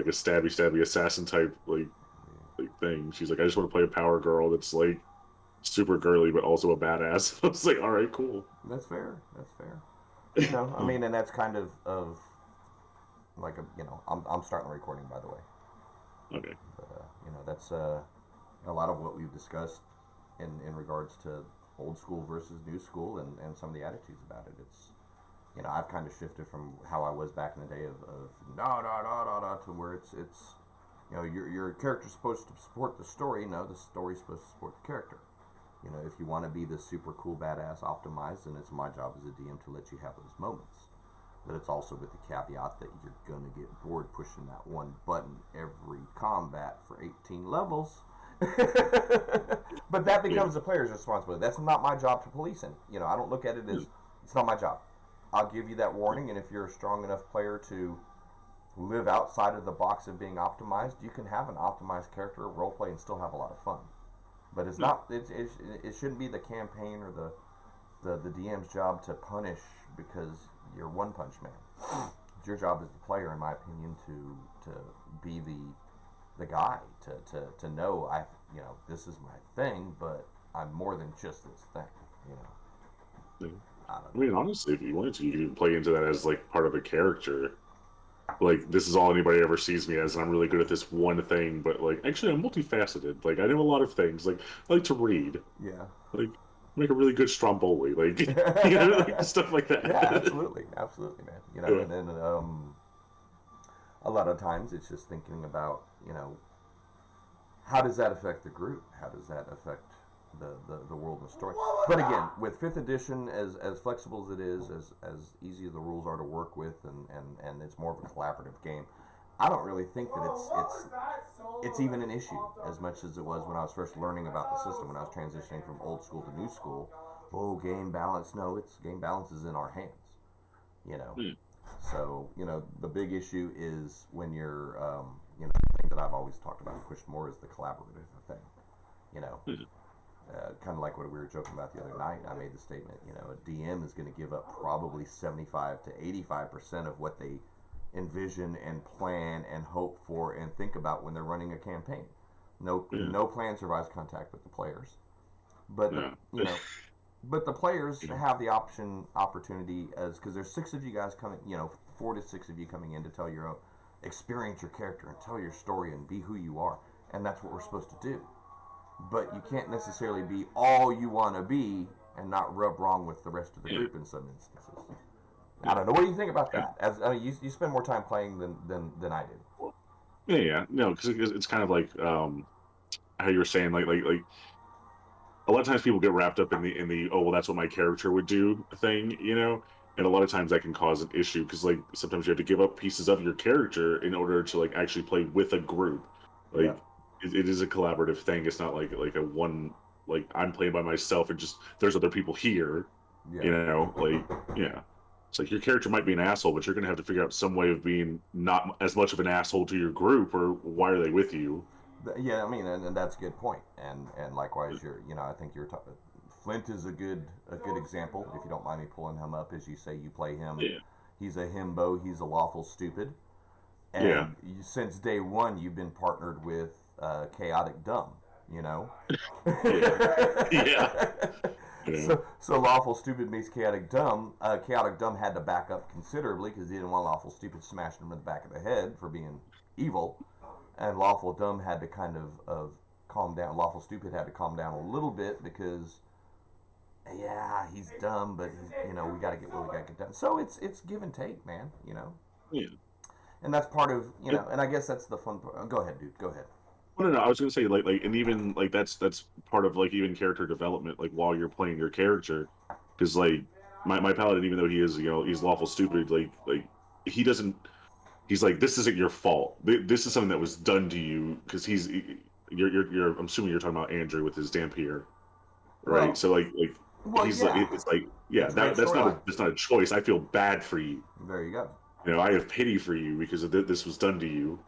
like a stabby assassin type like thing. She's like, I just want to play a power girl that's like super girly but also a badass. I was like, all right, cool. That's fair. That's fair. I mean, and that's kind of like I'm starting the recording, by the way. Okay. But that's a lot of what we've discussed in regards to old school versus new school and some of the attitudes about it. It's I've kind of shifted from how I was back in the day of no no no no no to where it's your character's supposed to support the story. No, the story's supposed to support the character. If you want to be this super cool badass optimized, then it's my job as a DM to let you have those moments. But it's also with the caveat that you're going to get bored pushing that one button every combat for 18 levels. But that becomes the player's responsibility. That's not my job to police him. I don't look at it as it's not my job. I'll give you that warning, and if you're a strong enough player to live outside of the box of being optimized, you can have an optimized character roleplay and still have a lot of fun. But it's not. It shouldn't be the campaign or the DM's job to punish because you're One Punch Man. It's your job as the player, in my opinion, to be the guy to know this is my thing, but I'm more than just this thing. Yeah. I don't I know. mean, honestly, if you wanted to, you could even play into that as like part of a character. Like, this is all anybody ever sees me as, and I'm really good at this one thing. But like, actually, I'm multifaceted. Like, I know a lot of things. Like, I like to read. Yeah. Like, make a really good Stromboli. Like, like stuff like Yeah, that. absolutely, absolutely, man. Yeah. And then a lot of times it's just thinking about how does that affect the group? How does that affect the world and the story? But again, with fifth edition, as flexible as it is, as easy as the rules are to work with, and it's more of a collaborative game, I don't really think that it's even an issue as much as it was when I was first learning about the system, when I was transitioning from old school to new school. Oh, game balance. No, it's game balance is in our hands. You know, Hmm. so the big issue is when you're the thing that I've always talked about and pushed more is the collaborative thing. You know, Hmm. kind of like what we were joking about the other night. I made the statement. A DM is going to give up probably 75 to 85% of what they envision and plan and hope for and think about when they're running a campaign. Yeah. No plan survives contact with the players, but Yeah. the players Yeah. have the opportunity as because there's six of you guys coming, 4 to 6 of you coming in to tell your own experience your character and tell your story and be who you are, and that's what we're supposed to do. But you can't necessarily be all you want to be and not rub wrong with the rest of the Yeah. group in some instances. I Yeah. don't know. What do you think about Yeah. that? As I mean, you spend more time playing than I did. Yeah. Yeah. No, because it's kind of like how you were saying, like a lot of times people get wrapped up in the oh well that's what my character would do thing. And a lot of times that can cause an issue because like sometimes you have to give up pieces of your character in order to like actually play with a group. Yeah, Like it is a collaborative thing. It's not like a one like I'm playing by myself and just there's other people here. yeah. Like yeah. It's like your character might be an asshole, but you're gonna have to figure out some way of being not as much of an asshole to your group, or why are they with you? Yeah, I mean, and that's a good point. And likewise, I think you're talking. Flint is a good example. If you don't mind me pulling him up, as you say, you play him. Yeah, He's a himbo. He's a lawful stupid. yeah, And since day one, you've been partnered with chaotic dumb. You know. yeah, yeah. So lawful stupid meets chaotic dumb. Chaotic dumb had to back up considerably because he didn't want lawful stupid smashing him in the back of the head for being evil, and lawful dumb had to kind of calm down. Lawful stupid had to calm down a little bit because yeah, he's dumb, but we got to get what we got to get done. So it's give and take, man. Yeah. And that's part of and I guess that's the fun part. Go ahead, dude. Go ahead. Well, no, I was gonna say and even like that's part of like even character development, like while you're playing your character, because like my paladin, even though he is he's lawful stupid, like he doesn't. He's like this isn't your fault. This is something that was done to you because you're. I'm assuming you're talking about Andrew with his Dampier, right? Well, So like well, he's like yeah. it's like yeah It's a great storyline. that's not a choice. I feel bad for you. There you go. I have pity for you because this was done to you.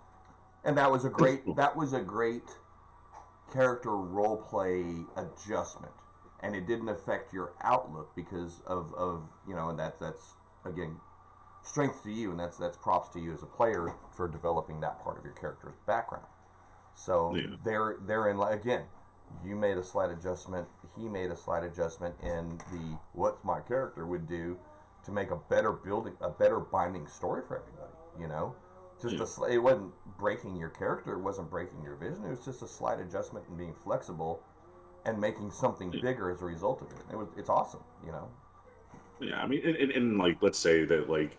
And that was a great character role play adjustment, and it didn't affect your outlook because of and that's again strength to you, and that's props to you as a player for developing that part of your character's background. So Yeah. therein, again, you made a slight adjustment. He made a slight adjustment in the what my character would do to make a better binding story for everybody. You know, Yeah. it wasn't breaking your character, it wasn't breaking your vision. It was just a slight adjustment and being flexible and making something Yeah. bigger as a result of it. It's awesome. You know. Yeah, I mean, and like, let's say that, like,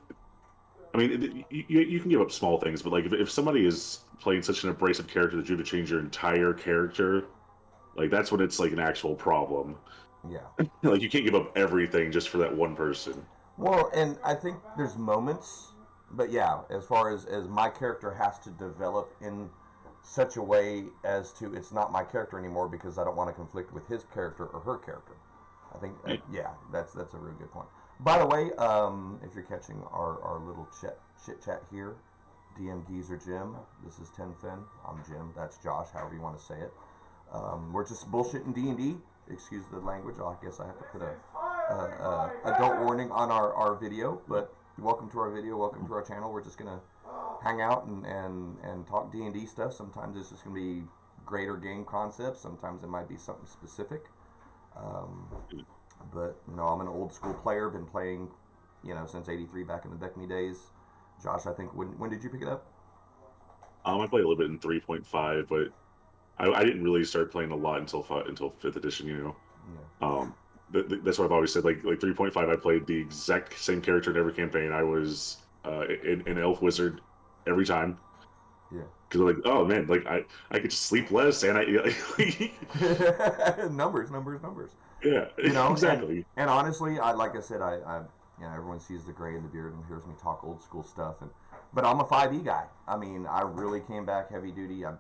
I mean, you can give up small things, but like, if somebody is playing such an abrasive character that you have to change your entire character, like, that's when it's like an actual problem. Yeah. Like, you can't give up everything just for that one person. Well, and I think there's moments, but yeah, as far as my character has to develop in such a way as to it's not my character anymore because I don't want to conflict with his character or her character. I think Yeah. yeah, that's a really good point. By the way, if you're catching our little chit chat here, DMGeezerjim, this is Tenfen. I'm Jim. That's Josh. However you want to say it. We're just bullshitting D&D. Excuse the language. I guess I have to put a adult warning on our video. But welcome to our video. Welcome to our channel. We're just gonna hang out and talk D&D stuff. Sometimes it's just gonna be greater game concepts. Sometimes it might be something specific. Um, but no, I'm an old school player. Been playing, since '83 back in the BECMI days. Josh, I think when did you pick it up? I played a little bit in 3.5, but I didn't really start playing a lot until fifth edition. Yeah. Um, that's what I've always said. Like 3.5, I played the exact same character in every campaign. I was an elf wizard every time. Yeah. Because like, oh man, like I could sleep less, and I numbers. yeah, You know, and exactly. and honestly, like I said, everyone sees the gray in the beard and hears me talk old school stuff, but I'm a 5e guy. I mean, I really came back heavy duty. I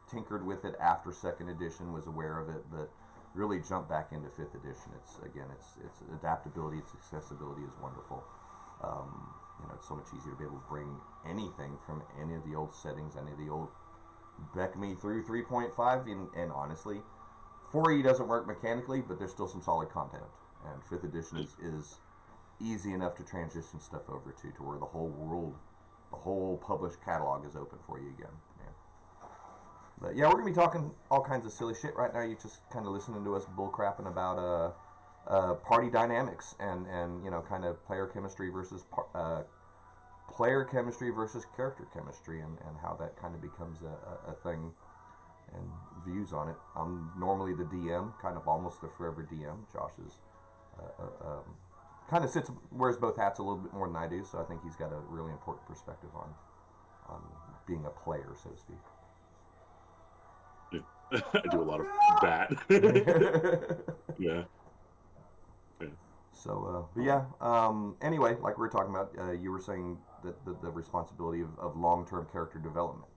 tinkered with it after second edition, was aware of it, but really jumped back into fifth edition. It's adaptability, its accessibility is wonderful. It's so much easier to be able to bring anything from any of the old settings, any of the old BECMI through 3.5, and honestly, 4E doesn't work mechanically, but there's still some solid content. And 5th edition is easy enough to transition stuff over to where the whole world, the whole published catalog is open for you again. Man. But yeah, we're going to be talking all kinds of silly shit right now. You're just kind of listening to us bullcrapping about party dynamics and kind of player chemistry versus character chemistry and how that kind of becomes a thing and views on it. I'm normally the DM, kind of almost the forever DM. Josh is kind of wears both hats a little bit more than I do, so I think he's got a really important perspective on being a player, so to speak. Yeah. I do a lot of that. Yeah. Yeah. So, but yeah. Anyway, like we were talking about, you were saying that the responsibility of long-term character development.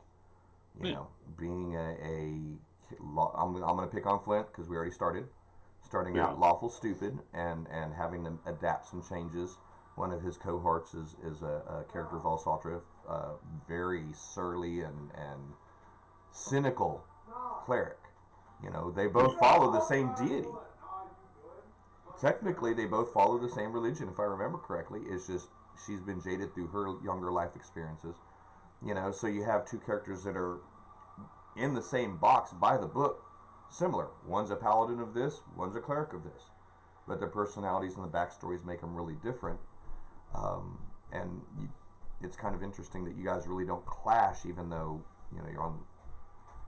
Yeah. Being I'm going to pick on Flint because we already starting Yeah. out lawful stupid and having to adapt some changes. One of his cohorts is a character of Valsaltra, very surly and cynical cleric. They both follow the same deity. Technically, they both follow the same religion, if I remember correctly. It's just she's been jaded through her younger life experiences. So you have two characters that are in the same box by the book, similar. One's a paladin of this, one's a cleric of this, but their personalities and the backstories make them really different. And it's kind of interesting that you guys really don't clash, even though you're on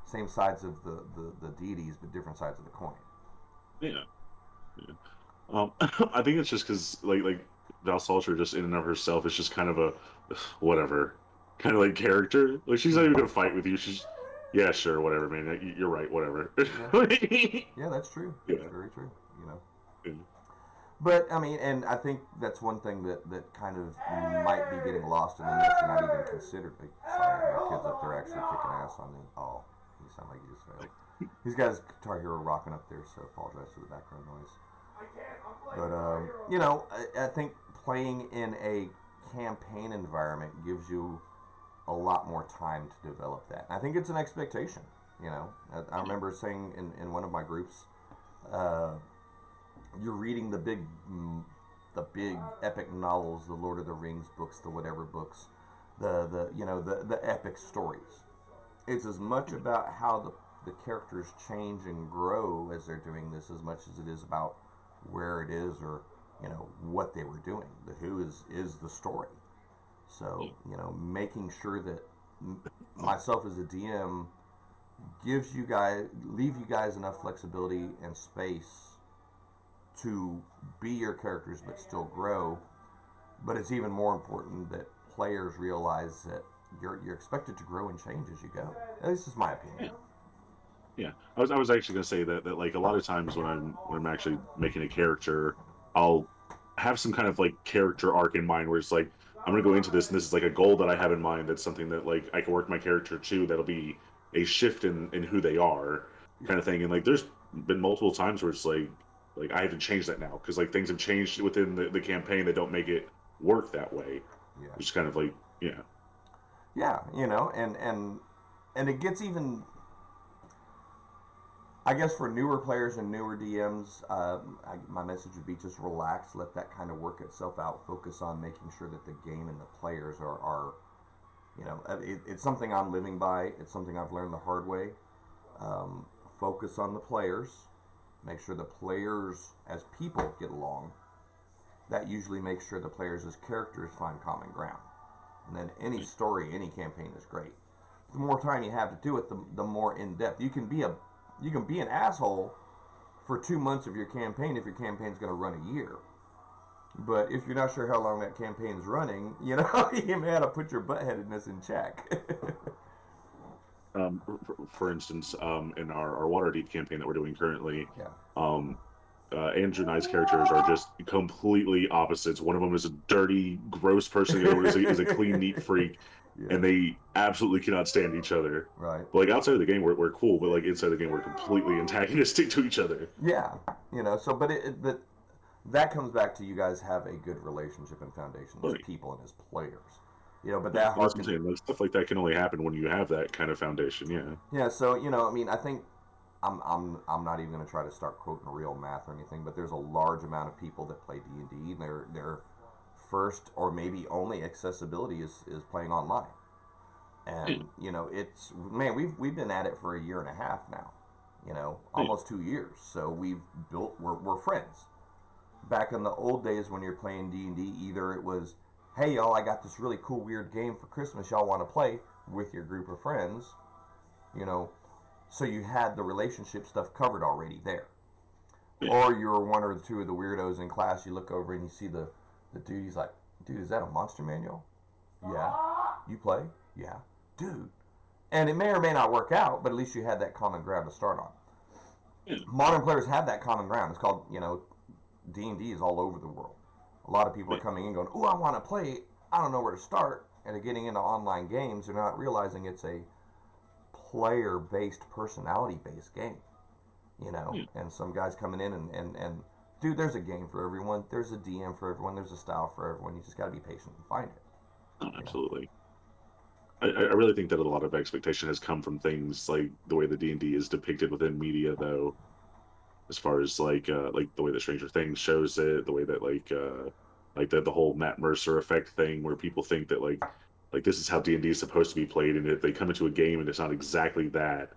same sides of the deities, but different sides of the coin. Yeah. Yeah. I think it's just because like Valsaltra just in and of herself is just kind of a whatever kind of like character. Like she's not even gonna fight with you. She's yeah, sure, whatever, man. You're right, whatever. Yeah, that's true. Yeah. That's very true. Yeah. But I mean, and I think that's one thing that kind of might be getting lost in the mix and not even considered. Like, sorry, my kids up there actually kicking ass on me. Oh, you sound like you just failed. These guys, Guitar Hero, rocking up there, so apologize for the background noise. But I think playing in a campaign environment gives you a lot more time to develop that. And I think it's an expectation. I remember saying in one of my groups, you're reading the big the big epic novels, the Lord of the Rings books, the whatever books, the epic stories. It's as much about how the characters change and grow as they're doing this, as much as it is about where it is, or what they were doing. The who is the story. So making sure that myself as a DM leave you guys enough flexibility and space to be your characters but still grow. But it's even more important that players realize that you're expected to grow and change as you go. This is my opinion. Yeah, I was actually gonna say that like a lot of times when I'm actually making a character, I'll have some kind of like character arc in mind where it's like I'm gonna go into this and this is like a goal that I have in mind. That's something that like I can work my character to. That'll be a shift in who they are, kind of thing. And like there's been multiple times where it's like I have to change that now because like things have changed within the campaign that don't make it work that way. Yeah. Which is kind of like Yeah, and it gets even, I guess, for newer players and newer DMs, my message would be just relax, let that kind of work itself out, focus on making sure that the game and the players are it's something I'm living by, it's something I've learned the hard way. Focus on the players, make sure the players as people get along. That usually makes sure the players as characters find common ground. And then any story, any campaign is great. The more time you have to do it, the more in depth. You can be an asshole for 2 months of your campaign if your campaign's going to run a year. But if you're not sure how long that campaign's running, you may have to put your buttheadedness in check. for instance, in our Waterdeep campaign that we're doing currently, Yeah. Andrew and I's characters are just completely opposites. One of them is a dirty, gross person. The other one is a clean, neat freak. Yeah. And they absolutely cannot stand each other. Right. But like outside of the game, we're cool. But like inside the game, we're completely antagonistic to each other. Yeah. So, but that comes back to you guys have a good relationship and foundation as Right. people and as players. But that That's what I'm saying. Like, stuff like that can only happen when you have that kind of foundation. Yeah. Yeah. So I think I'm not even going to try to start quoting real math or anything, but there's a large amount of people that play D&D, and their first or maybe only accessibility is playing online. And it's, man, we've been at it for a year and a half now, almost 2 years. So we're friends. Back in the old days when you're playing D&D, either it was, hey y'all, I got this really cool weird game for Christmas, y'all want to play with your group of friends, so you had the relationship stuff covered already there. Or you're one or two of the weirdos in class, you look over and you see the dude, he's like, dude, is that a monster manual? Yeah. You play? Yeah. Dude. And it may or may not work out, but at least you had that common ground to start on. Modern players have that common ground. It's called, D&D is all over the world. A lot of people are coming in going, oh, I want to play. I don't know where to start. And they're getting into online games. They're not realizing it's a player-based, personality-based game. And some guys coming in and dude, there's a game for everyone. There's a DM for everyone. There's a style for everyone. You just got to be patient and find it. Oh, absolutely. I really think that a lot of expectation has come from things like the way the D&D is depicted within media, though. As far as like the way that Stranger Things shows it, the way that like the whole Matt Mercer effect thing, where people think that like this is how D&D is supposed to be played, and if they come into a game and it's not exactly that,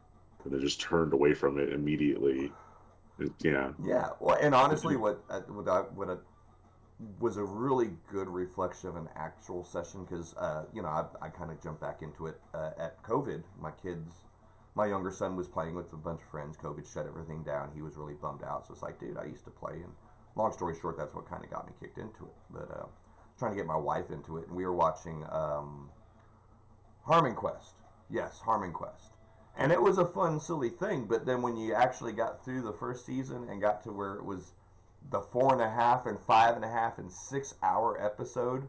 then they're just turned away from it immediately. Yeah. Well, and honestly, what was a really good reflection of an actual session, because I kind of jumped back into it at COVID. My younger son was playing with a bunch of friends. COVID shut everything down. He was really bummed out. So it's like, dude, I used to play. And long story short, that's what kind of got me kicked into it. But trying to get my wife into it, and we were watching Harmon Quest. Yes, Harmon Quest. And it was a fun, silly thing. But then when you actually got through the first season and got to where it was the 4.5 and 5.5 and 6 hour episode,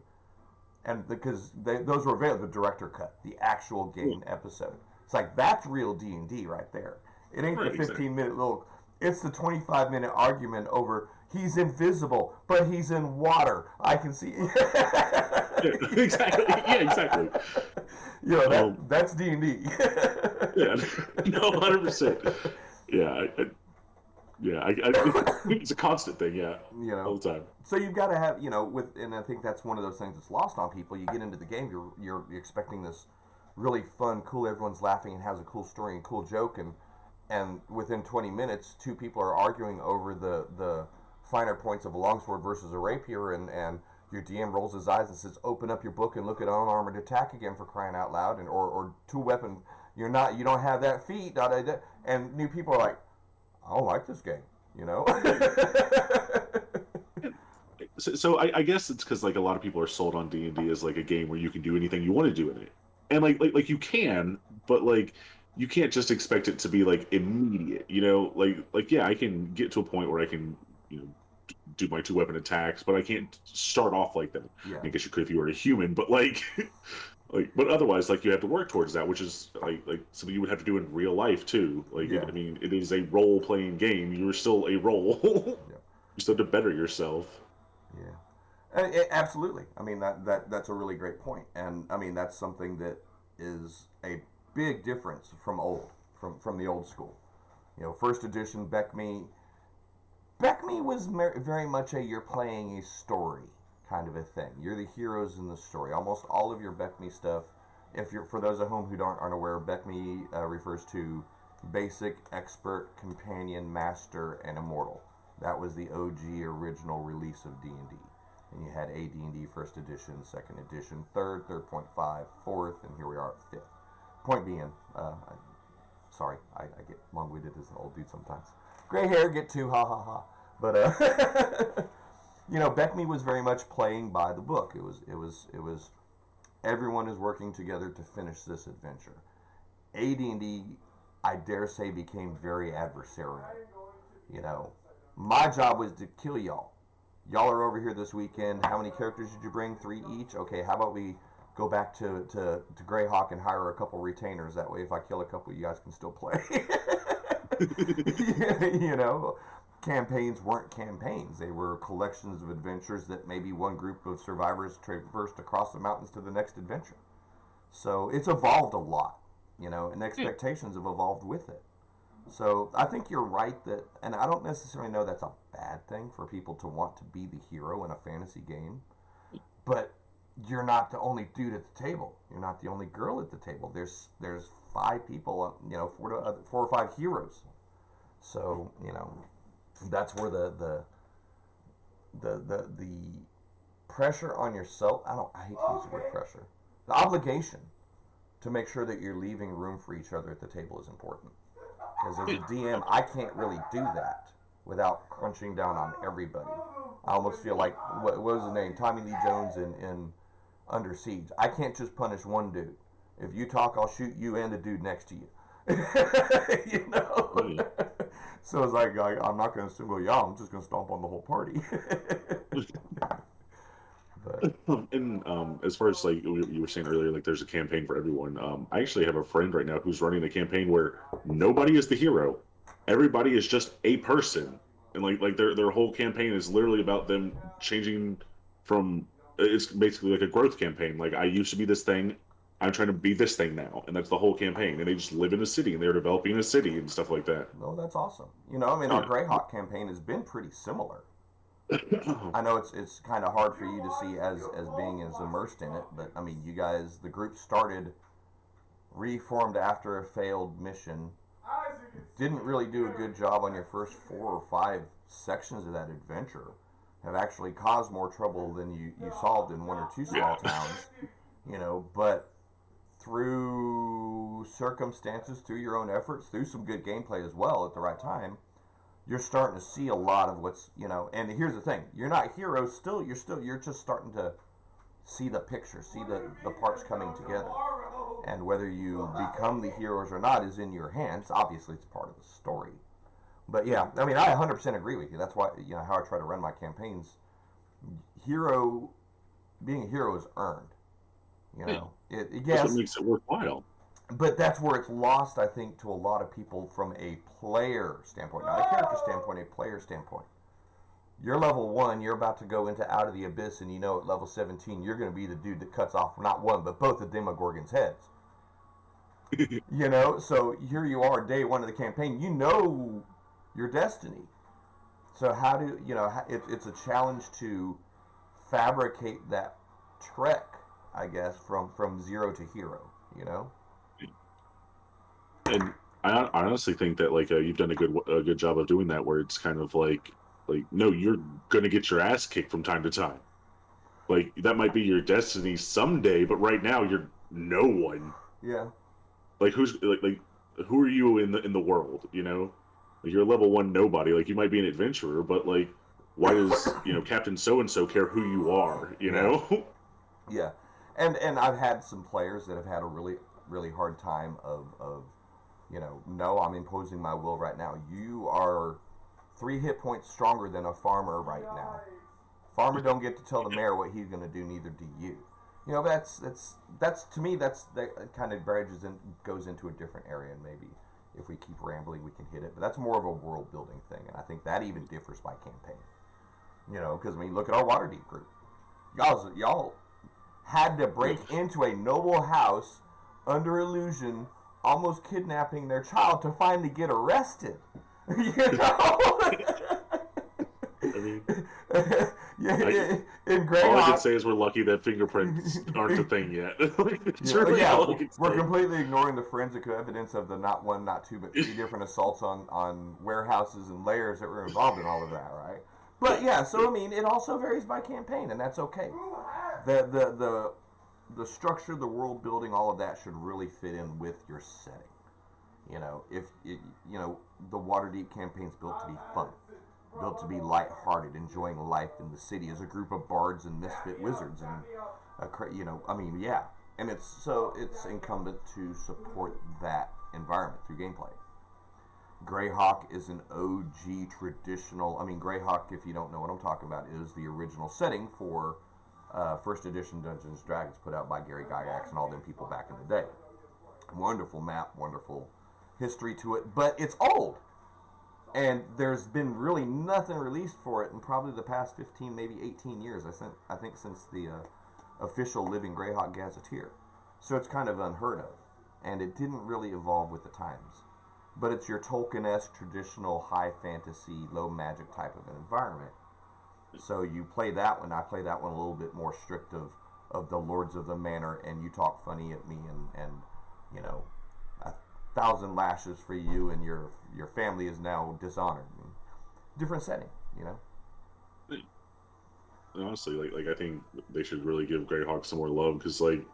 and because those were available, the director cut, the actual game episode. It's like, that's real D&D right there. It ain't the 15-minute little, it's the 25-minute argument over, he's invisible, but he's in water. I can see. Exactly. Yeah, exactly. That's D&D. Yeah, no, 100%. Yeah. Yeah, it's a constant thing. Yeah, You all know, the time. so you've got to have, and I think that's one of those things that's lost on people. You get into the game, you're expecting this really fun, cool, everyone's laughing and has a cool story and cool joke, and within 20 minutes, two people are arguing over the finer points of a longsword versus a rapier, and your DM rolls his eyes and says, "Open up your book and look at unarmored attack again, for crying out loud," and or two weapon. You don't have that feat. Da, da, da. And new people are like, "I don't like this game," you know. So I guess it's because like a lot of people are sold on D&D as like a game where you can do anything you want to do in it, and like you can, but like you can't just expect it to be like immediate. Like yeah, I can get to a point where I can do my two weapon attacks, but I can't start off like that. Yeah, I guess you could if you were a human, but like but otherwise like you have to work towards that, which is like something you would have to do in real life too. Like yeah, I mean, it is a role playing game. You're still a role. yeah, You still have to better yourself. yeah. Absolutely. I mean that's a really great point, and I mean that's something that is a big difference from the old school. First edition BECMI was very much a you're playing a story kind of a thing. You're the heroes in the story. Almost all of your BECMI stuff, if you're for those at home who aren't aware, BECMI refers to basic, expert, companion, master, and immortal. That was the OG original release of D&D. And you had AD&D first edition, second edition, third, 3.5, fourth, and here we are at fifth. Point being, sorry, I get long-winded as an old dude sometimes. Gray hair, get two, ha ha ha. But BECMI was very much playing by the book. It was everyone is working together to finish this adventure. AD&D, I dare say, became very adversarial. My job was to kill y'all. Y'all are over here this weekend. How many characters did you bring? 3 each? Okay, how about we go back to Greyhawk and hire a couple retainers? That way, if I kill a couple, you guys can still play. you know, Campaigns weren't campaigns. They were collections of adventures that maybe one group of survivors traversed across the mountains to the next adventure. So it's evolved a lot, and expectations have evolved with it. So I think you're right that, and I don't necessarily know that's a bad thing for people to want to be the hero in a fantasy game, but you're not the only dude at the table. You're not the only girl at the table. There's 5 people, 4 or 5 heroes. So that's where the pressure on yourself. I hate to use the word pressure. The obligation to make sure that you're leaving room for each other at the table is important. Because as a DM, I can't really do that without crunching down on everybody. I almost feel like, what was his name? Tommy Lee Jones in Under Siege. I can't just punish one dude. If you talk, I'll shoot you and the dude next to you. So it's like, I'm not going to single you out. I'm just going to stomp on the whole party. But And as far as like you were saying earlier, like there's a campaign for everyone. I actually have a friend right now who's running a campaign where nobody is the hero, everybody is just a person, and like their whole campaign is literally about them changing from. It's basically like a growth campaign. Like I used to be this thing, I'm trying to be this thing now, and that's the whole campaign. And they just live in a city, and they're developing a city and stuff like that. no, that's awesome. Our Greyhawk campaign has been pretty similar. I know it's kind of hard for you to see as being as immersed in it, but I mean, you guys, the group started, reformed after a failed mission, didn't really do a good job on your first 4 or 5 sections of that adventure, have actually caused more trouble than you solved in 1 or 2 small towns, but through circumstances, through your own efforts, through some good gameplay as well at the right time, you're starting to see a lot of what's, and here's the thing, you're not heroes still, you're just starting to see the picture, see the parts coming together. And whether you become the heroes or not is in your hands. Obviously, it's part of the story. But yeah, I mean, I 100% agree with you. That's why, how I try to run my campaigns. Being a hero is earned. Yes, That's what makes it worthwhile. but that's where it's lost, I think, to a lot of people from a player standpoint, not a character standpoint, a player standpoint. You're level 1, you're about to go into Out of the Abyss, and at level 17, you're going to be the dude that cuts off not one, but both the Demogorgon's heads. So here you are, day 1 of the campaign. your destiny. So how do it's a challenge to fabricate that trek, I guess, from zero to hero. You know. And I honestly think that like you've done a good job of doing that, where it's kind of like no, you're gonna get your ass kicked from time to time. Like that might be your destiny someday, but right now you're no one. Yeah. Like like who are you in the world? You know, like, you're a level one nobody. Like you might be an adventurer, but like why does Captain So and So care who you are? You Yeah. know? Yeah. And I've had some players that have had a really hard time of no, I'm imposing my will right now. You are 3 hit points stronger than a farmer right now. Farmer don't get to tell the mayor what he's going to do, neither do you. That's to me that kind of goes into a different area, and maybe if we keep rambling we can hit it. But that's more of a world building thing, and I think that even differs by campaign. Because I mean, look at our Waterdeep group. Y'all had to break into a noble house under illusion, almost kidnapping their child to finally get arrested. I mean, in Greyhawk, all I can say is we're lucky that fingerprints aren't a thing yet. We're completely ignoring the forensic evidence of the not one, not two, but 3 different assaults on warehouses and layers that were involved in all of that, right? But yeah, so I mean, it also varies by campaign, and that's okay. The structure, the world building, all of that should really fit in with your setting. If the Waterdeep campaign's built to be fun, built to be lighthearted, enjoying life in the city as a group of bards and misfit wizards, and and it's incumbent to support that environment through gameplay. Greyhawk is an OG traditional. I mean, Greyhawk, if you don't know what I'm talking about, is the original setting for first edition Dungeons & Dragons, put out by Gary Gygax and all them people back in the day. Wonderful map, wonderful history to it, but it's old. And there's been really nothing released for it in probably the past 15, maybe 18 years. I think since the official Living Greyhawk Gazetteer. So it's kind of unheard of. And it didn't really evolve with the times. But it's your Tolkien-esque, traditional, high fantasy, low magic type of an environment. So you play that one. I play that one a little bit more strict of the Lords of the Manor, and you talk funny at me, and 1,000 lashes for you, and your family is now dishonored. Different setting, Honestly, like I think they should really give Greyhawk some more love, because like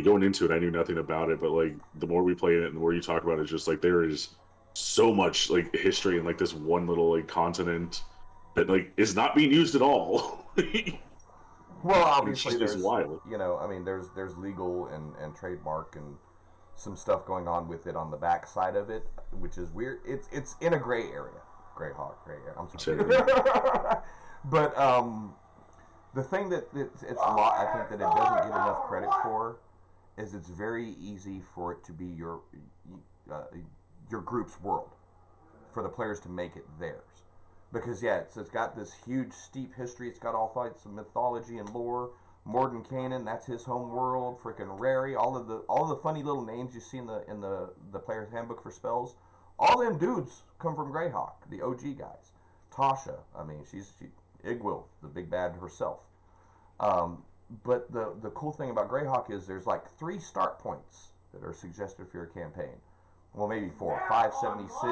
going into it, I knew nothing about it, but like the more we play it and the more you talk about it, it's just like there is so much like history in like this one little like continent that like is not being used at all. Well, obviously there's wild. I mean, there's legal and trademark and some stuff going on with it on the back side of it, which is weird. It's in a gray area. Greyhawk, gray area. I'm sorry. But the thing that it's a lot, I think that it doesn't get enough credit for is it's very easy for it to be your group's world, for the players to make it theirs. Because it's got this huge steep history. It's got all types of mythology and lore. Morden Cannon, that's his home world. Frickin' Rary, all of the funny little names you see in the player's handbook for spells. All them dudes come from Greyhawk, the OG guys. Tasha, I mean, she's Igwil, the big bad herself. But the cool thing about Greyhawk is there's like 3 start points that are suggested for your campaign. Well, maybe 4. 576,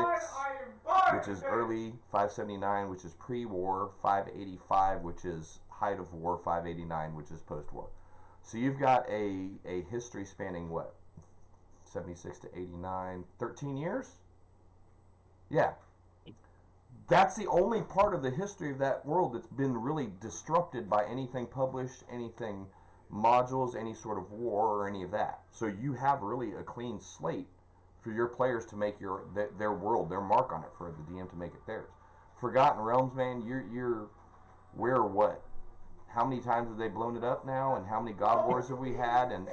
which is early. 579, which is pre-war. 585, which is height of war. 589, which is post-war. So you've got a history spanning what? 76 to 89, 13 years? Yeah. That's the only part of the history of that world that's been really disrupted by anything published, anything modules, any sort of war, or any of that. So you have really a clean slate for your players to make their world, their mark on it, for the DM to make it theirs. Forgotten Realms, man, we're what? How many times have they blown it up now, and how many God Wars have we had, and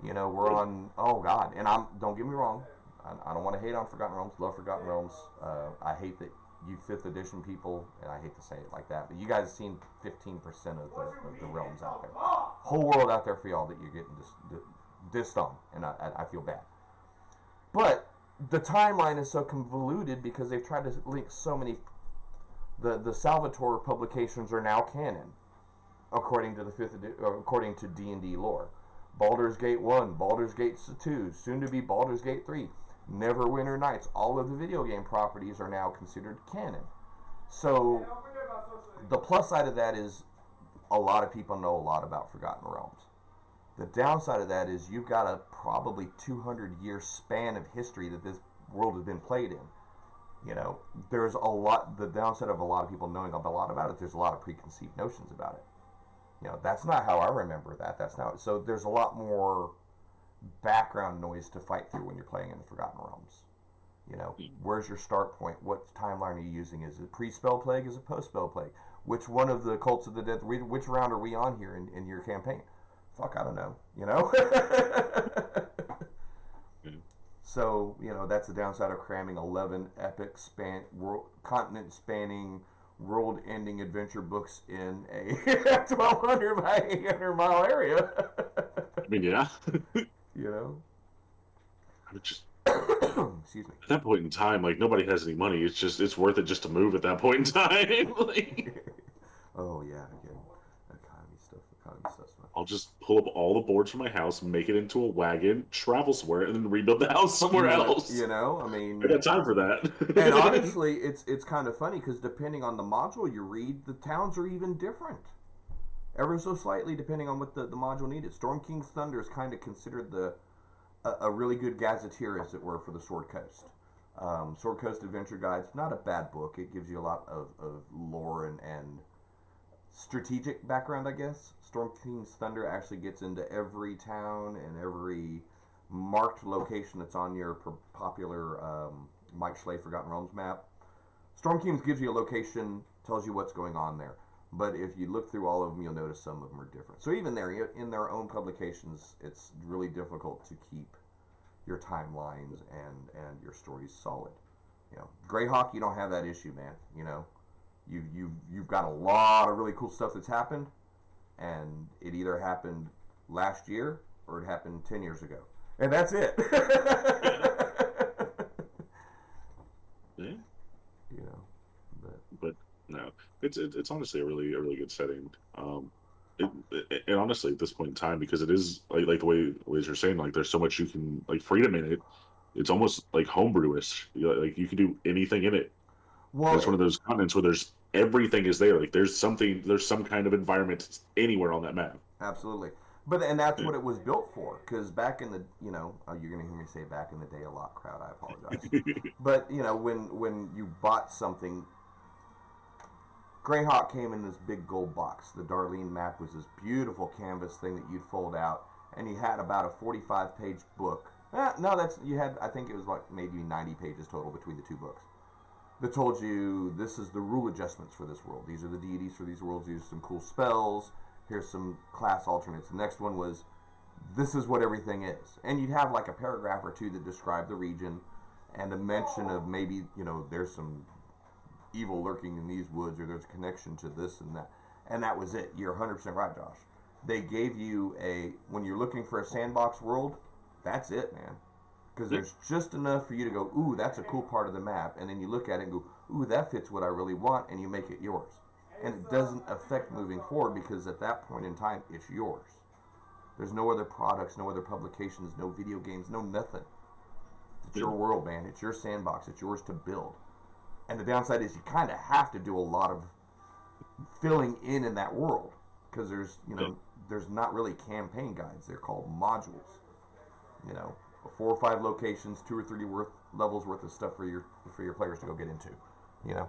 we're on, oh God, and don't get me wrong, I don't want to hate on Forgotten Realms, love Forgotten Realms. I hate that you 5th edition people, and I hate to say it like that, but you guys have seen 15% of the realms out there. Whole world out there for y'all that you're getting dissed on, and I feel bad. But the timeline is so convoluted because they've tried to link so many. The Salvatore publications are now canon, according to according to D&D lore. Baldur's Gate 1, Baldur's Gate 2, soon to be Baldur's Gate 3, Neverwinter Nights. All of the video game properties are now considered canon. So the plus side of that is a lot of people know a lot about Forgotten Realms. The downside of that is you've got a probably 200-year span of history that this world has been played in. You know, there's a lot. The downside of a lot of people knowing a lot about it, there's a lot of preconceived notions about it. You know, that's not how I remember that. That's not. So there's a lot more background noise to fight through when you're playing in the Forgotten Realms. You know, where's your start point? What timeline are you using? Is it pre-spell plague? Is it post-spell plague? Which one of the cults of the dead? Which round are we on here in your campaign? Fuck, I don't know. You know. So, you know, that's the downside of cramming 11 epic continent-spanning, world-ending adventure books in a 1,200 by 800 mile area. I mean, yeah. You know? I would just, Excuse me. at that point in time, like, nobody has any money. It's just, it's worth it just to move at that point in time. Like, Oh, yeah, again. Economy stuff, man. I'll just pull up all the boards from my house, make it into a wagon, travel somewhere, and then rebuild the house somewhere else. You know, I mean, I got time for that. and honestly, it's kind of funny because depending on the module you read, the towns are even different, ever so slightly, depending on what the module needed. Storm King's Thunder is kind of considered a really good gazetteer, as it were, for the Sword Coast. Sword Coast Adventure Guide's not a bad book. It gives you a lot of lore and strategic background, I guess. Storm King's Thunder actually gets into every town and every marked location that's on your popular Mike Schley Forgotten Realms map. Storm King's gives you a location, tells you what's going on there. But if you look through all of them, you'll notice some of them are different. So even there, in their own publications, it's really difficult to keep your timelines and your stories solid. You know, Greyhawk, you don't have that issue, man. You know, you've got a lot of really cool stuff that's happened, and it either happened last year or it happened 10 years ago, and that's it. Yeah. You know, But no, it's honestly a really good setting. And honestly, at this point in time, because it is like the way Liz you're saying, like there's so much you can like freedom in it. It's almost like homebrewish. Like you can do anything in it. And well, it's one of those continents where there's everything is there. Like there's some kind of environment anywhere on that map. absolutely. And that's what it was built for. Because back in the, you know, you're gonna hear me say back in the day a lot, crowd. I apologize. But you know, when you bought something, Greyhawk came in this big gold box. The Darlene map was this beautiful canvas thing that you'd fold out, and you had about a 45-page book. No, you had. I think it was like maybe 90 pages total between the two books. That told you this is the rule adjustments for this world. These are the deities for these worlds. These are some cool spells. Here's some class alternates. The next one was, this is what everything is. And you'd have like a paragraph or two that described the region and a mention of maybe, you know, there's some evil lurking in these woods, or there's a connection to this and that. And that was it. You're 100% right, Josh. They gave you when you're looking for a sandbox world, that's it, man. Because there's just enough for you to go, ooh, that's a cool part of the map. And then you look at it and go, ooh, that fits what I really want, and you make it yours. And it doesn't affect moving forward because at that point in time, it's yours. There's no other products, no other publications, no video games, no nothing. It's your world, man. It's your sandbox. It's yours to build. And the downside is you kind of have to do a lot of filling in that world because there's not really campaign guides. They're called modules. You know, 4 or 5 locations, 2 or 3 levels worth of stuff for your players to go get into. You know.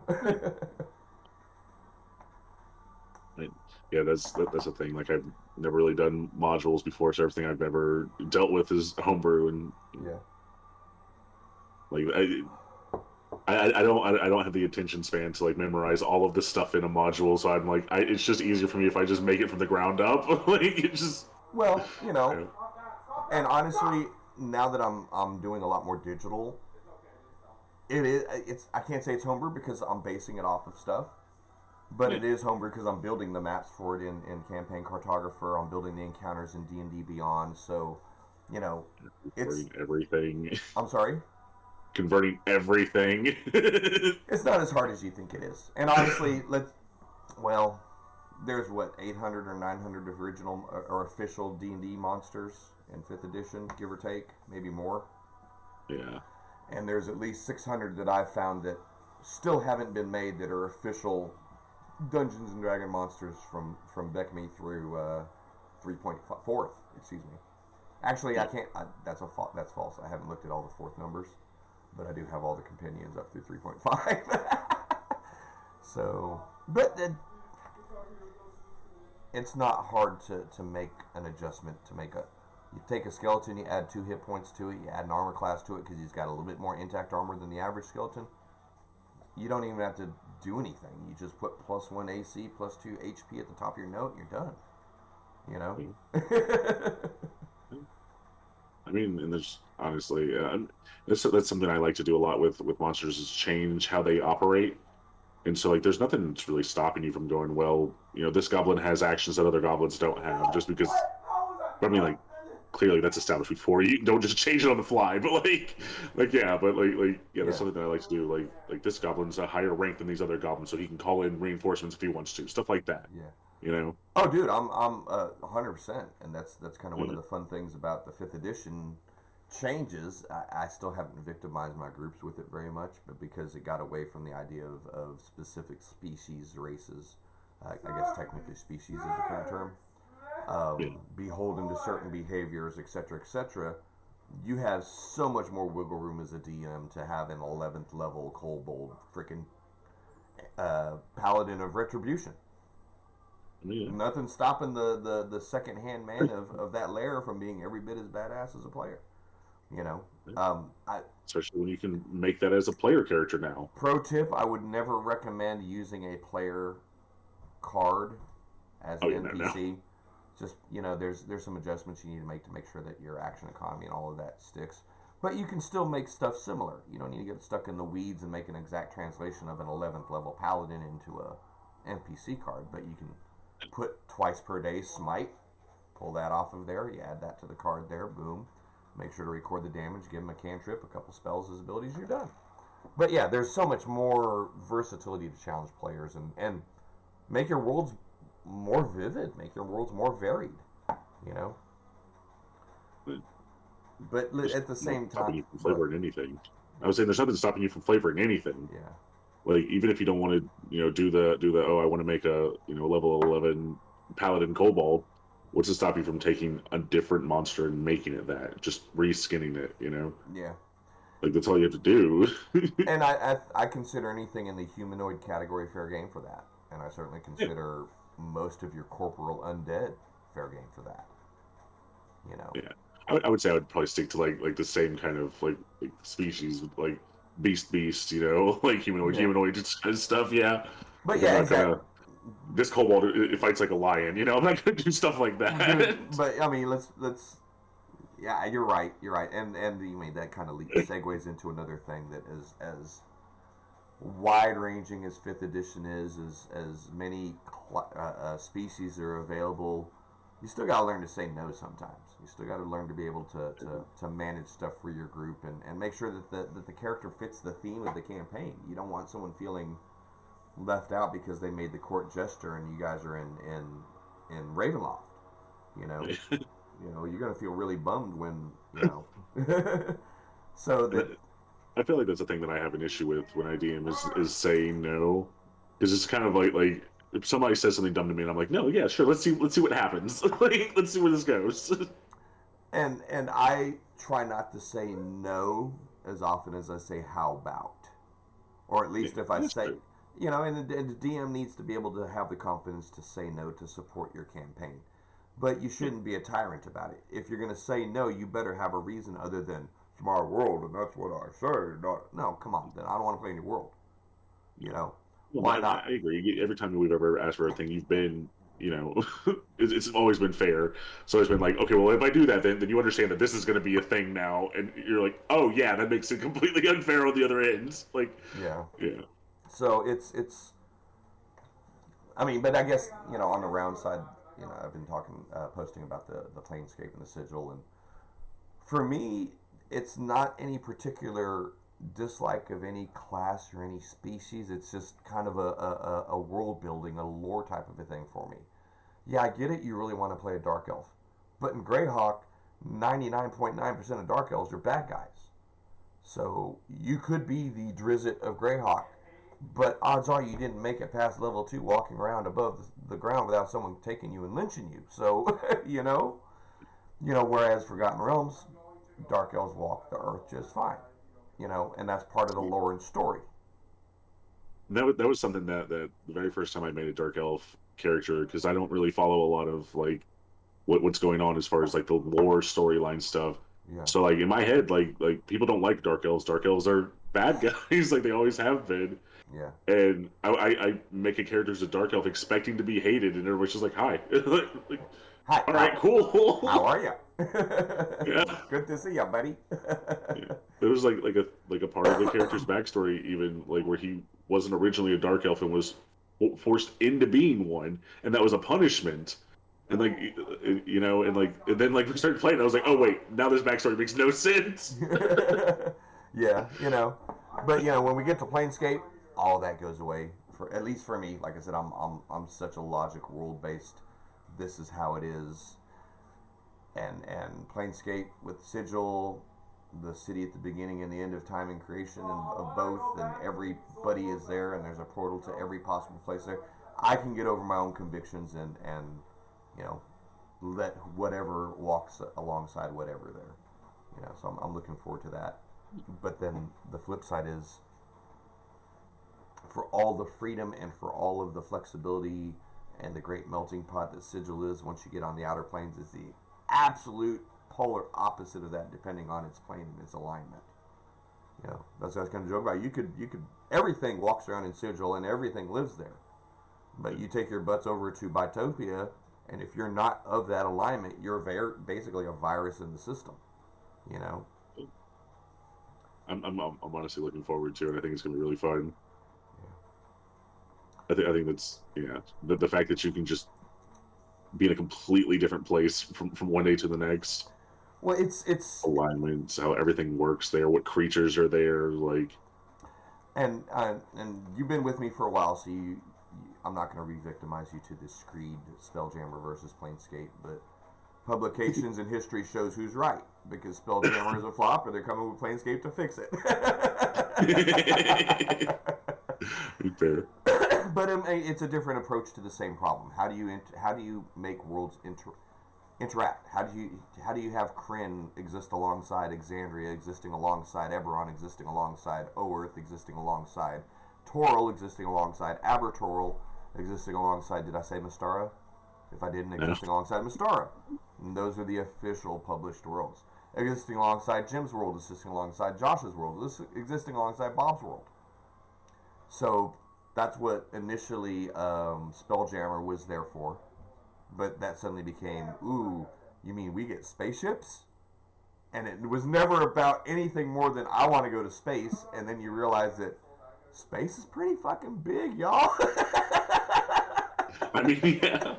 Right. Yeah, that's the thing. Like I've never really done modules before, so everything I've ever dealt with is homebrew, and Yeah. like I don't have the attention span to like memorize all of this stuff in a module. So I'm like, it's just easier for me if I just make it from the ground up. Like it's just Well, you know, and honestly, now that I'm doing a lot more digital, it's I can't say it's homebrew because I'm basing it off of stuff. But it is homebrew because I'm building the maps for it in Campaign Cartographer. I'm building the encounters in D&D Beyond. So, you know, it's everything. I'm sorry. converting everything. It's not as hard as you think it is. And honestly, there's what 800 or 900 original or official D&D monsters in 5th edition, give or take, maybe more. Yeah. And there's at least 600 that I've found that still haven't been made that are official Dungeons and Dragon monsters from BECMI through 3.4th. Excuse me. Actually, I can't. That's false. I haven't looked at all the 4th numbers, but I do have all the companions up through 3.5. So, but it's not hard to make an adjustment. You take a skeleton, you add 2 hit points to it, you add an armor class to it because he's got a little bit more intact armor than the average skeleton. You don't even have to do anything. You just put +1 AC, +2 HP at the top of your note, and you're done. You know? I mean, and there's honestly, that's something I like to do a lot with monsters is change how they operate. And so, like, there's nothing that's really stopping you from going, well, this goblin has actions that other goblins don't have, just because. I mean, like, clearly that's established before. You don't just change it on the fly, but yeah, that's something that I like to do. Like this goblin's a higher rank than these other goblins, so he can call in reinforcements if he wants to, stuff like that. Yeah. Oh, dude, I'm 100%, and that's kind of one of the fun things about the 5th edition changes. I still haven't victimized my groups with it very much, but because it got away from the idea of specific species, races, I guess technically species is the current term. Beholden to certain behaviors, etc., etc. You have so much more wiggle room as a DM to have an 11th level kobold freaking paladin of retribution. Yeah. Nothing stopping the second hand man of that lair from being every bit as badass as a player. Especially when you can make that as a player character now. Pro tip: I would never recommend using a player card as an NPC. No. Just, there's some adjustments you need to make sure that your action economy and all of that sticks. But you can still make stuff similar. You don't need to get stuck in the weeds and make an exact translation of an 11th level paladin into a NPC card. But you can put twice per day smite, pull that off of there, you add that to the card there, boom. Make sure to record the damage, give him a cantrip, a couple spells, his abilities, you're done. But yeah, there's so much more versatility to challenge players and make your worlds more vivid, make your worlds more varied, But at the same time, you from flavoring anything. I was saying there's nothing stopping you from flavoring anything. Yeah. Like even if you don't want to, do the I want to make a level 11 paladin kobold. What's to stop you from taking a different monster and making it that? Just reskinning it, Yeah. Like that's all you have to do. And I consider anything in the humanoid category fair game for that, and I certainly consider most of your corporal undead fair game for that. Yeah, I would say I would probably stick to like the same kind of like species, like beast, like humanoid and stuff. Yeah, but yeah, exactly. This kobold it fights like a lion. I'm not gonna do stuff like that. Dude, but I mean, let's. Yeah, you're right, and you mean that kind of segues into another thing that is as wide-ranging as 5th edition is as many species are available. You still got to learn to say no sometimes. You still got to learn to be able to manage stuff for your group and make sure that the character fits the theme of the campaign. You don't want someone feeling left out because they made the court gesture and you guys are in Ravenloft. You're going to feel really bummed when, So that... I feel like that's a thing that I have an issue with when I DM is saying no. Because it's kind of like if somebody says something dumb to me and I'm like, no, yeah, sure, let's see what happens. Let's see where this goes. And I try not to say no as often as I say how about. Or at least if I say, and the DM needs to be able to have the confidence to say no to support your campaign. But you shouldn't be a tyrant about it. If you're going to say no, you better have a reason other than, it's my world and that's what I say. No, come on, then I don't want to play in your world. Why not? I agree. Every time we've ever asked for a thing, you've been, it's always been fair. So it's been like, okay, well, if I do that, then you understand that this is going to be a thing now. And you're like, oh, yeah, that makes it completely unfair on the other end. Like, yeah. So it's, I mean, but I guess, on the round side, I've been posting about the Planescape and the Sigil. And for me, it's not any particular dislike of any class or any species. It's just kind of a world building, a lore type of a thing for me. Yeah, I get it. You really want to play a dark elf, but in Greyhawk, 99.9% of dark elves are bad guys. So you could be the Drizzt of Greyhawk, but odds are you didn't make it past level 2 walking around above the ground without someone taking you and lynching you. So, whereas Forgotten Realms, Dark Elves walk the earth just fine. And that's part of the lore and story. That was something that the very first time I made a dark elf character, because I don't really follow a lot of like what's going on as far as like the lore storyline stuff. Yeah, So like in my head, like people don't like dark elves. Dark elves are bad guys, like they always have been. yeah. And I make a character as a dark elf expecting to be hated, and everybody's just like, "Hi." Like, Hi, all right, how cool. are you? Yeah. Good to see you, buddy. Yeah. There was like a part of the character's backstory, even like where he wasn't originally a dark elf and was forced into being one, and that was a punishment. And like and then like we started playing, I was like, oh wait, now this backstory makes no sense. Yeah, but when we get to Planescape, all that goes away. For at least for me, like I said, I'm such a logic world based. This is how it is, and Planescape with Sigil, the city at the beginning and the end of time and creation of both, and everybody is there, and there's a portal to every possible place there. I can get over my own convictions and you know let whatever walks alongside whatever there. So I'm looking forward to that. But then the flip side is, for all the freedom and for all of the flexibility and the great melting pot that Sigil is, once you get on the outer planes, is the absolute polar opposite of that, depending on its plane and its alignment. That's what I was going to joke about. You could everything walks around in Sigil and everything lives there, but you take your butts over to Bitopia, and if you're not of that alignment, you're basically a virus in the system. You know. I'm honestly looking forward to it. I think it's gonna be really fun. Yeah. I think that's the fact that you can just be in a completely different place from one day to the next. Well, it's Alignments, how everything works there, what creatures are there, like. and you've been with me for a while, so I'm not going to re-victimize you to this screed Spelljammer versus Planescape, but publications and history shows who's right, because Spelljammer is a flop, and they're coming with Planescape to fix it. Fair. But it's a different approach to the same problem. How do you make worlds interact? How do you have Krynn exist alongside Exandria, existing alongside Eberron, existing alongside Oerth, existing alongside Toril, existing alongside Abertoril, existing alongside, did I say Mystara? If I didn't, existing alongside Mystara. And those are the official published worlds. Existing alongside Jim's world, existing alongside Josh's world, existing alongside Bob's world. So that's what initially Spelljammer was there for. But that suddenly became, ooh, you mean we get spaceships? And it was never about anything more than I want to go to space. And then you realize that space is pretty fucking big, y'all. I mean, yeah.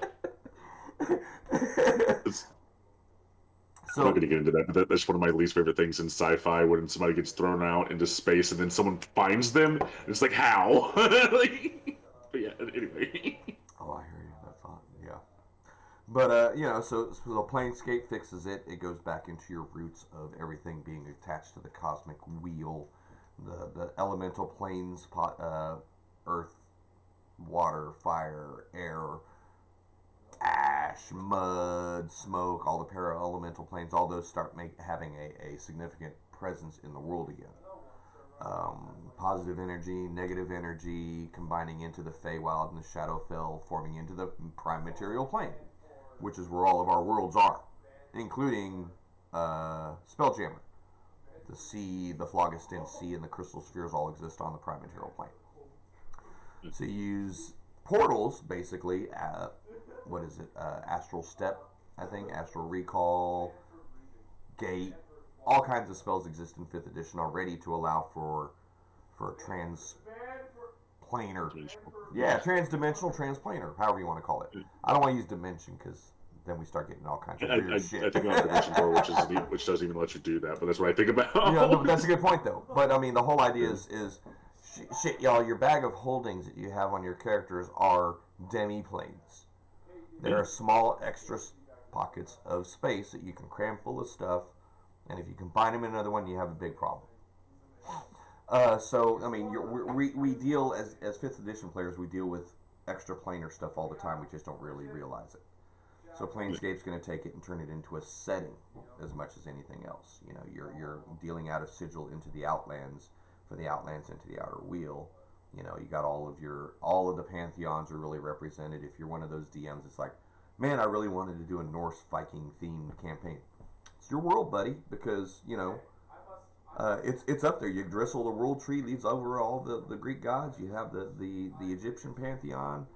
I'm not going to get into that. That's one of my least favorite things in sci-fi, when somebody gets thrown out into space and then someone finds them. It's like, how? But yeah, anyway. Oh, I hear you. That's on. Yeah. But, so the Planescape fixes it. It goes back into your roots of everything being attached to the cosmic wheel, the elemental planes, earth, water, fire, air, ash, mud, smoke, all the para-elemental planes, all those start having a significant presence in the world again. Positive energy, negative energy, combining into the Feywild and the Shadowfell, forming into the prime material plane, which is where all of our worlds are, including Spelljammer. The sea, the Phlogiston Sea, and the Crystal Spheres all exist on the prime material plane. So you use portals, basically. What is it? Astral Step, I think. Astral Recall, Gate. All kinds of spells exist in 5th edition already to allow for transplanar. Yeah, transdimensional, transplanar, however you want to call it. I don't want to use dimension because then we start getting all kinds of I, weird shit. I think about Dimension Door, which doesn't even let you do that, but that's what I think about. Yeah, no, that's a good point though. But I mean, the whole idea is shit, y'all. Your bag of holdings that you have on your characters are demi-planes. They're small extra pockets of space that you can cram full of stuff, and if you combine them in another one, you have a big problem. So I mean, we deal as fifth edition players, we deal with extra planar stuff all the time. We just don't really realize it. So Planescape's going to take it and turn it into a setting as much as anything else. You know, you're dealing out of sigil into the outlands, for the outlands into the outer wheel. You know, you got all of the pantheons are really represented. If you're one of those DMs, it's like, man, I really wanted to do a Norse Viking themed campaign. It's your world, buddy, because you know it's up there. Yggdrasil, the world tree, leads over all the Greek gods. You have the Egyptian pantheon.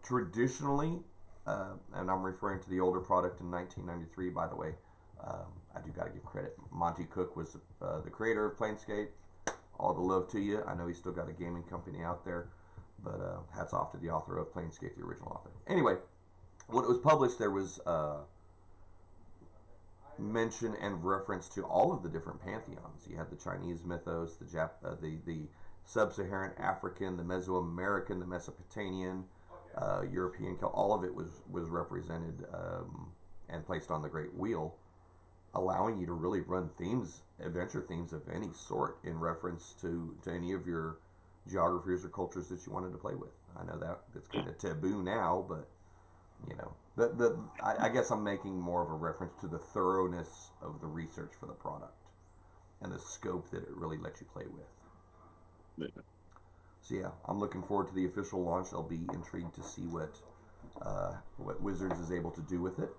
Traditionally, and I'm referring to the older product in 1993, by the way. I do got to give credit. Monty Cook was the creator of Planescape. All the love to you. I know he's still got a gaming company out there, but hats off to the author of Planescape, the original author. Anyway, when it was published, there was mention and reference to all of the different pantheons. You had the Chinese mythos, the Sub-Saharan African, the Mesoamerican, the Mesopotamian, European, all of it was represented and placed on the Great Wheel, allowing you to really run adventure themes of any sort in reference to any of your geographies or cultures that you wanted to play with. I know that it's kind of taboo now, but you know, I guess I'm making more of a reference to the thoroughness of the research for the product and the scope that it really lets you play with. Yeah. So yeah, I'm looking forward to the official launch. I'll be intrigued to see what Wizards is able to do with it.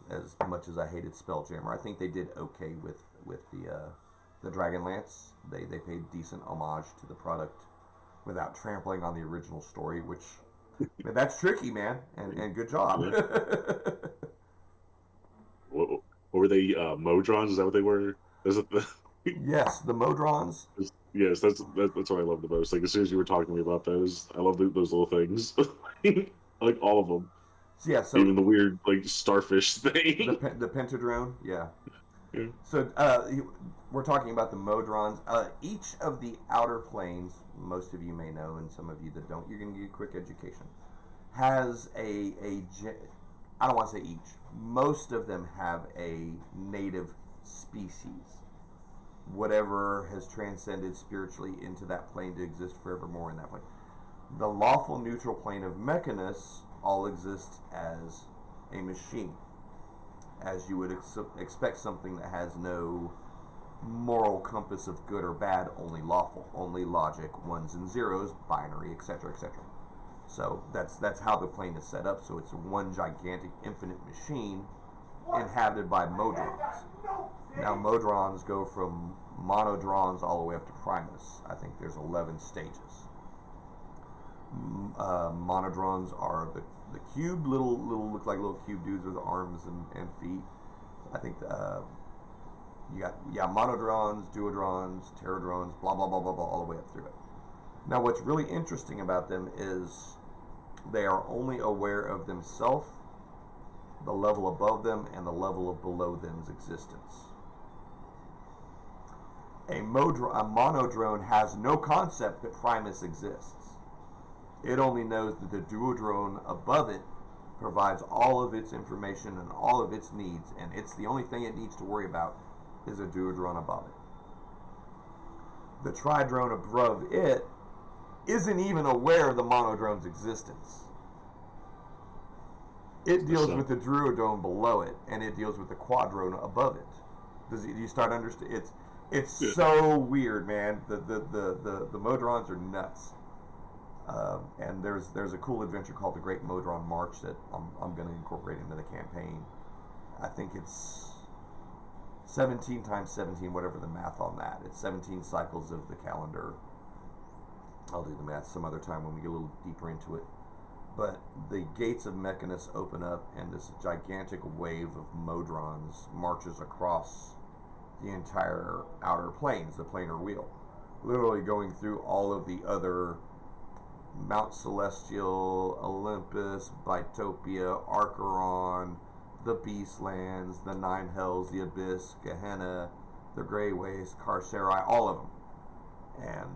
As much as I hated Spelljammer, I think they did okay with the Dragonlance. They paid decent homage to the product without trampling on the original story, which that's tricky, man, and good job. Yeah. What were they? Modrons? Is that what they were? Is it the... Yes, the Modrons. Yes, that's what I love the most. Like as soon as you were talking to me about those, I love those little things. I like all of them. So yeah, so even the weird like starfish thing. The Pentadrone, yeah. Yeah. So we're talking about the Modrons. Each of the outer planes, most of you may know, and some of you that don't, you're going to get a quick education. Has I don't want to say each. Most of them have a native species. Whatever has transcended spiritually into that plane to exist forevermore in that plane. The lawful neutral plane of Mechanus all exists as a machine, as you would expect something that has no moral compass of good or bad, only lawful, only logic, ones and zeros, binary, etc., etc. So that's how the plane is set up. So it's one gigantic infinite machine inhabited by Modrons. Now Modrons go from Monodrons all the way up to Primus. I think there's 11 stages. Monodrons are the cube, little look like little cube dudes with arms and feet. I think you got monodrons, duodrons, pterodrons, blah blah blah blah blah, all the way up through it. Now, what's really interesting about them is they are only aware of themselves, the level above them, and the level of below them's existence. A monodrone has no concept that Primus exists. It only knows that the duodrone above it provides all of its information and all of its needs, and it's the only thing it needs to worry about is a duodrone above it. The tridrone above it isn't even aware of the monodrone's existence. It deals with the duodrone below it, and it deals with the quadrone above it. Do you start to understand? It's so weird, man. The Modrons are nuts. And there's a cool adventure called the Great Modron March that I'm going to incorporate into the campaign. I think it's 17 times 17, whatever the math on that. It's 17 cycles of the calendar. I'll do the math some other time when we get a little deeper into it. But the gates of Mechanus open up, and this gigantic wave of Modrons marches across the entire outer planes, the planar wheel, literally going through all of the other Mount Celestial, Olympus, Bitopia, Archeron, the Beastlands, the Nine Hells, the Abyss, Gehenna, the Grey Waste, Carcerai, all of them. And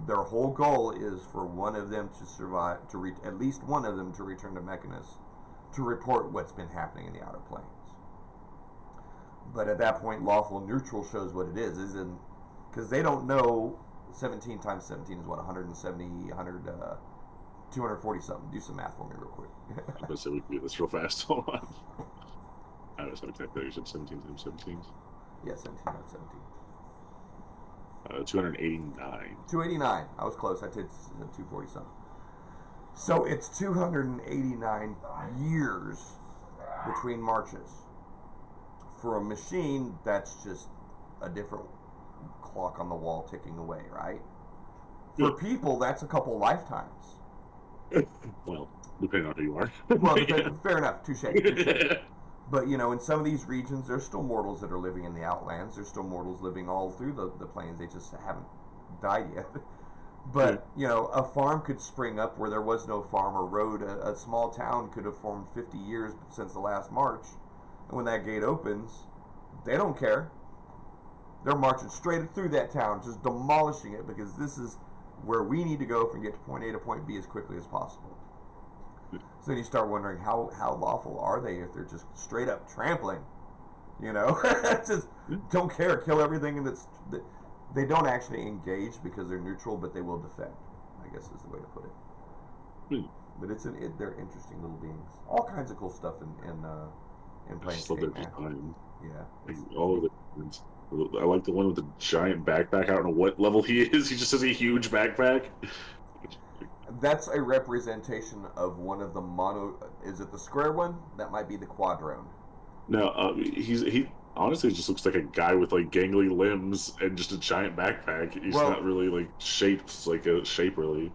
their whole goal is for one of them to survive, at least one of them to return to Mechanus to report what's been happening in the Outer Planes. But at that point, lawful neutral shows what it is because they don't know 17 times 17 is what, 170, 240 something. Do some math for me real quick. Let's see, we can do this real fast. Hold on. I was not exactly. You said 17 times 17. Yeah, 17 times 17. 289. 289. I was close. I did 240 something. So it's 289 years between marches. For a machine, that's just a different clock on the wall ticking away, right? For people, that's a couple lifetimes. Well, depending on who you are. Well, fair enough. Touche. But, in some of these regions, there's still mortals that are living in the Outlands. There's still mortals living all through the plains. They just haven't died yet. But, a farm could spring up where there was no farm or road. A small town could have formed 50 years since the last march. And when that gate opens, they don't care. They're marching straight through that town, just demolishing it, because this is where we need to go from get to point A to point B as quickly as possible. So then you start wondering how lawful are they if they're just straight up trampling, just don't care, kill everything they don't actually engage because they're neutral, but they will defend, I guess is the way to put it. But they're interesting little beings. All kinds of cool stuff in Planescape, man. Yeah. All of it. I like the one with the giant backpack. I don't know what level he is. He just has a huge backpack. That's a representation of one of the Is it the square one? That might be the quadrone. No, he honestly just looks like a guy with like gangly limbs and just a giant backpack. He's not really like shaped like a shape really.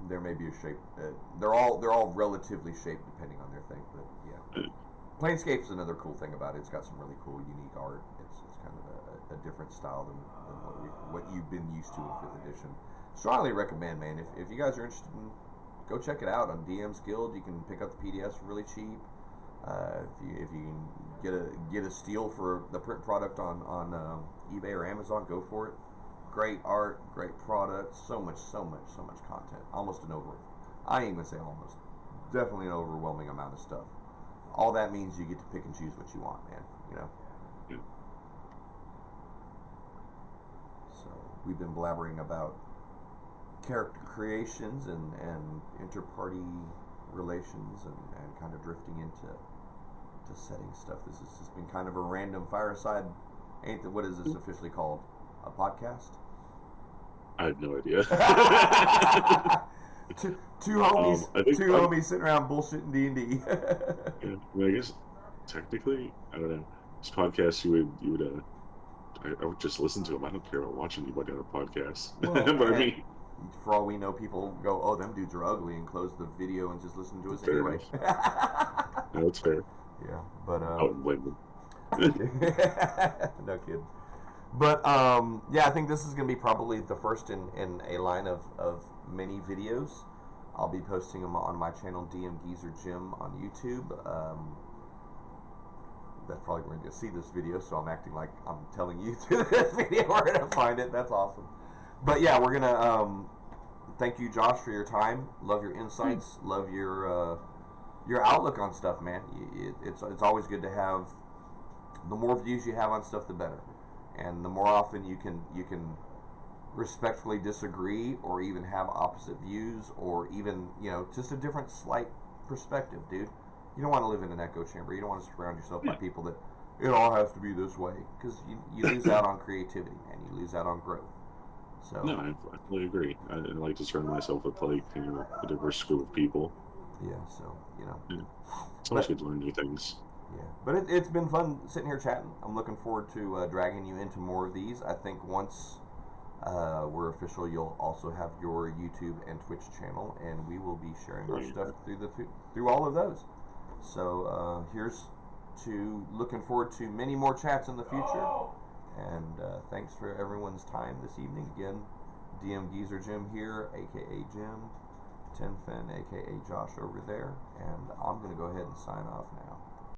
There may be a shape. They're all relatively shaped depending on their thing, but yeah. Planescape's another cool thing about it. It's got some really cool, unique art. It's kind of a different style than what you've been used to in 5th edition. Strongly recommend, man. If you guys are interested go check it out on DM's Guild. You can pick up the PDFs for really cheap. If you can get a steal for the print product on eBay or Amazon, go for it. Great art, great product, so much content. I ain't gonna say almost. Definitely an overwhelming amount of stuff. All that means you get to pick and choose what you want, man. Yeah. So we've been blabbering about character creations and inter-party relations and kind of drifting into setting stuff. This has just been kind of a random fireside. What is this officially called? A podcast? I have no idea. two homies sitting around bullshitting D&D. I guess technically, I don't know. This podcast, I would just listen to them. I don't care about watching anybody on a podcast. Well, but I mean, for all we know, people go, "Oh, them dudes are ugly," and close the video and just listen to us anyway. No, that's fair. Yeah, but I wouldn't blame them. No kid. But yeah, I think this is going to be probably the first in a line of many videos. I'll be posting them on my channel, DMGeezerjim, on YouTube. That's probably where you're going to see this video, so I'm acting like I'm telling you through this video where to find it. That's awesome. But yeah, we're going to thank you, Josh, for your time. Love your insights. Love your outlook on stuff, man. It's always good to have. The more views you have on stuff, the better. And the more often you can respectfully disagree or even have opposite views or even, just a different slight perspective, dude. You don't want to live in an echo chamber. You don't want to surround yourself by people that it all has to be this way, because you lose out on creativity, man. You lose out on growth. So no, I fully agree. I like to surround myself with a diverse group of people. Yeah, so it's always good to learn new things. Yeah, but it's been fun sitting here chatting. I'm looking forward to dragging you into more of these. I think once we're official, you'll also have your YouTube and Twitch channel, and we will be sharing our stuff through all of those. So here's to looking forward to many more chats in the future. And thanks for everyone's time this evening. Again, DMGeezerjim here, aka Jim. Tenfen, aka Josh, over there, and I'm going to go ahead and sign off now.